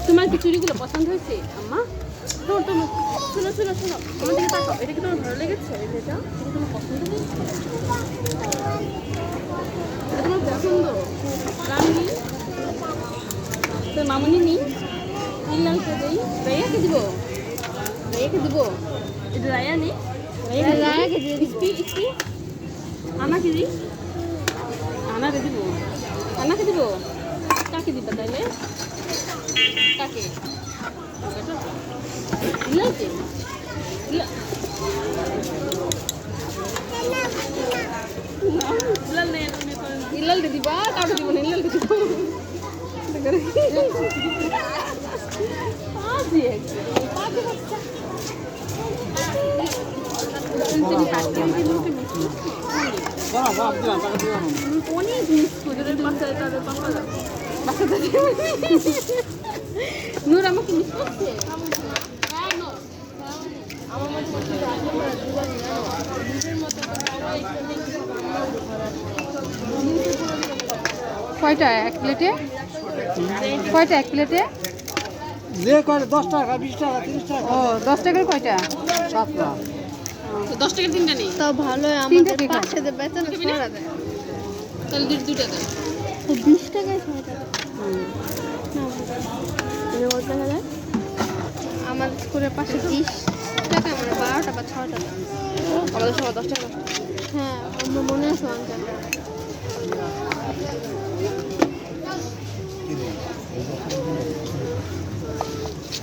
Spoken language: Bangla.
তোমার কি চুড়িগুলো পছন্দ হয়েছে আম্মা? তোমার তোমার শোনো শোনো শোনো, আমার দিকে তাকাও। এটা কি তোমার ভালো লেগেছে? এটা এটা তোমার পছন্দ হয়েছে? এটা তোমার পছন্দ? রানী তোর মামুনি নি ইল্লালকে দেই, রায়াকে দিব, রায়াকে দিব। এটা রায়া নেই, রায়াকে দিয়ে ইসপি ইসপি আনাকে দিই, আনাকে দিব, আনাকে দিব। কাকে দিবা তাইলে? কাকে? ইল্লালকে ইল্লালকে দিবা, কাউকে দিব না, ইল্লালকে দিব। অনেক মিস করে বাচ্চাদের তাদের নূর আমাকে মিস করছে। কয়টা এক প্লেটে? কয়টা এক প্লেটে? যে করে 10 টাকা 20 টাকা 30 টাকা। ও 10 টাকার কয়টা? 7টা। 10 টাকার 3টা নেই তাও ভালো, আমাদের পাশে যে বেতন ছড়া দেয়। তাহলে 2টা দেয়। 20 টাকায় 6টা দেয়। আমার স্কুলের পাশে 30 টাকা, মানে 12টা বা 6টা দেয়। আমাদের সবাই 10 টাকা। হ্যাঁ, আমার মনে আছে অঙ্কের।